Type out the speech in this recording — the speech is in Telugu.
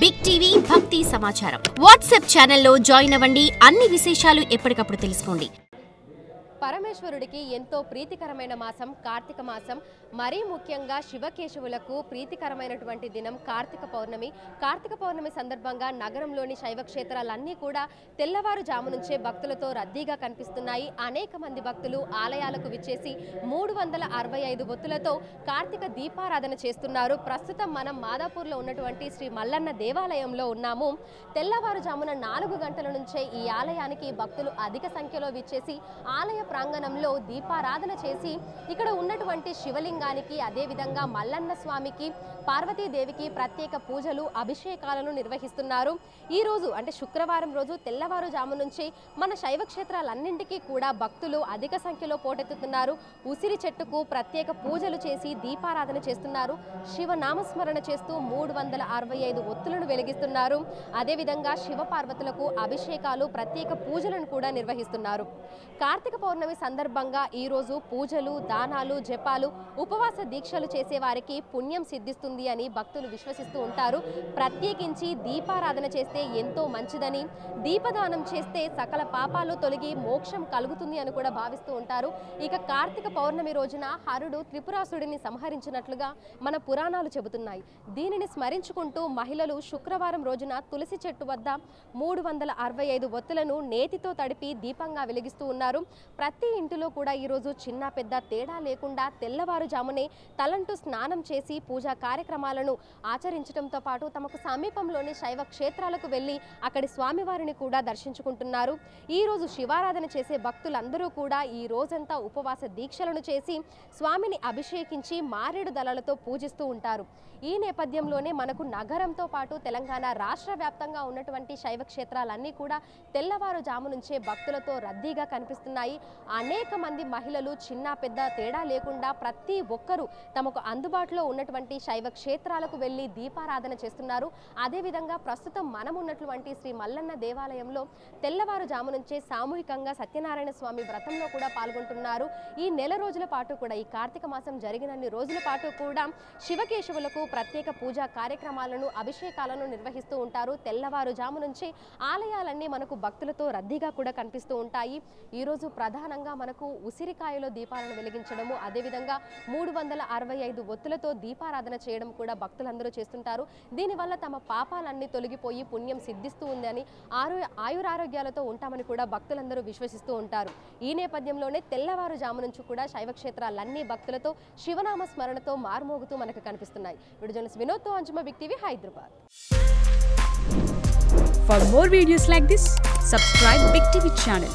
బిగ్ టీవీ భక్తి సమాచారం వాట్సాప్ ఛానల్లో జాయిన్ అవ్వండి. అన్ని విశేషాలు ఎప్పటికప్పుడు తెలుసుకోండి. పరమేశ్వరుడికి ఎంతో ప్రీతికరమైన మాసం కార్తీక మాసం. మరీ ముఖ్యంగా శివకేశవులకు ప్రీతికరమైనటువంటి దినం కార్తీక పౌర్ణమి. కార్తీక పౌర్ణమి సందర్భంగా నగరంలోని శైవ క్షేత్రాలన్నీ కూడా తెల్లవారుజాము నుంచే భక్తులతో రద్దీగా కనిపిస్తున్నాయి. అనేక మంది భక్తులు ఆలయాలకు విచ్చేసి 365 ఒత్తులతో కార్తీక దీపారాధన చేస్తున్నారు. ప్రస్తుతం మనం మాదాపూర్లో ఉన్నటువంటి శ్రీ మల్లన్న దేవాలయంలో ఉన్నాము. తెల్లవారుజామున 4 గంటల నుంచే ఈ ఆలయానికి భక్తులు అధిక సంఖ్యలో విచ్చేసి ఆలయ ప్రాంగణంలో దీపారాధన చేసి ఇక్కడ ఉన్నటువంటి శివలింగానికి అదేవిధంగా మల్లన్న స్వామికి పార్వతీదేవికి ప్రత్యేక పూజలు అభిషేకాలను నిర్వహిస్తున్నారు. ఈ రోజు అంటే శుక్రవారం రోజు తెల్లవారుజాము నుంచి మన శైవ క్షేత్రాలన్నింటికీ కూడా భక్తులు అధిక సంఖ్యలో పోటెత్తుతున్నారు. ఉసిరి చెట్టుకు ప్రత్యేక పూజలు చేసి దీపారాధన చేస్తున్నారు. శివనామస్మరణ చేస్తూ 365 ఒత్తులను వెలిగిస్తున్నారు. అదేవిధంగా శివ పార్వతులకు అభిషేకాలు ప్రత్యేక పూజలను కూడా నిర్వహిస్తున్నారు. కార్తీక పౌర్ణమి సందర్భంగా ఈరోజు పూజలు దానాలు జపాలు ఉపవాస దీక్షలు చేసే వారికి పుణ్యం సిద్ధిస్తుంది అని భక్తులు విశ్వసిస్తూ ఉంటారు. ప్రత్యేకించి దీపారాధన చేస్తే ఎంతో మంచిదని, దీపదానం చేస్తే సకల పాపాలు తొలగి మోక్షం కలుగుతుంది అని కూడా భావిస్తూ ఉంటారు. ఇక కార్తీక పౌర్ణమి రోజున హరుడు త్రిపురాసుడిని సంహరించినట్లుగా మన పురాణాలు చెబుతున్నాయి. దీనిని స్మరించుకుంటూ మహిళలు శుక్రవారం రోజున తులసి చెట్టు వద్ద 365 ఒత్తులను నేతితో తడిపి దీపంగా వెలిగిస్తూ ఉన్నారు. ప్రతి ఇంటిలో కూడా ఈరోజు చిన్న పెద్ద తేడా లేకుండా తెల్లవారుజామునే తలంటూ స్నానం చేసి పూజా కార్యక్రమాలను ఆచరించడంతో పాటు తమకు సమీపంలోని శైవ క్షేత్రాలకు వెళ్ళి అక్కడి స్వామివారిని కూడా దర్శించుకుంటున్నారు. ఈరోజు శివారాధన చేసే భక్తులందరూ కూడా ఈ రోజంతా ఉపవాస దీక్షలను చేసి స్వామిని అభిషేకించి మారేడు దళాలతో పూజిస్తూ ఉంటారు. ఈ నేపథ్యంలోనే మనకు నగరంతో పాటు తెలంగాణ రాష్ట్ర వ్యాప్తంగా ఉన్నటువంటి శైవ క్షేత్రాలన్నీ కూడా తెల్లవారుజాము నుంచే భక్తులతో రద్దీగా కనిపిస్తున్నాయి. అనేక మంది మహిళలు చిన్న పెద్ద తేడా లేకుండా ప్రతి ఒక్కరూ తమకు అందుబాటులో ఉన్నటువంటి శైవ క్షేత్రాలకు వెళ్ళి దీపారాధన చేస్తున్నారు. అదేవిధంగా ప్రస్తుతం మనం ఉన్నటువంటి శ్రీ మల్లన్న దేవాలయంలో తెల్లవారుజాము నుంచే సామూహికంగా సత్యనారాయణ స్వామి వ్రతంలో కూడా పాల్గొంటున్నారు. ఈ నెల రోజుల పాటు కూడా ఈ కార్తీక మాసం జరిగినన్ని రోజుల పాటు కూడా శివకేశవులకు ప్రత్యేక పూజా కార్యక్రమాలను అభిషేకాలను నిర్వహిస్తూ ఉంటారు. తెల్లవారుజాము నుంచి ఆలయాలన్నీ మనకు భక్తులతో రద్దీగా కూడా కనిపిస్తూ ఉంటాయి. ఈరోజు ప్రధానంగా మనకు ఉసిరికాయలో దీపాలను వెలిగించడము, అదేవిధంగా 365 ఒత్తులతో దీపారాధన చేయడం కూడా భక్తులందరూ చేస్తుంటారు. దీనివల్ల తమ పాపాలన్నీ తొలగిపోయి పుణ్యం సిద్ధిస్తూ ఉందని, ఆయురారోగ్యాలతో ఉంటామని కూడా భక్తులందరూ విశ్వసిస్తూ ఉంటారు. ఈ నేపథ్యంలోనే తెల్లవారుజాము నుంచి కూడా శైవ క్షేత్రాలన్నీ భక్తులతో శివనామ స్మరణతో మారుమోగుతూ మనకు కనిపిస్తున్నాయి. జర్నలిస్ట్ వినోద్తో Anjuma, Big TV, Hyderabad. For more videos like this, subscribe Big TV channel.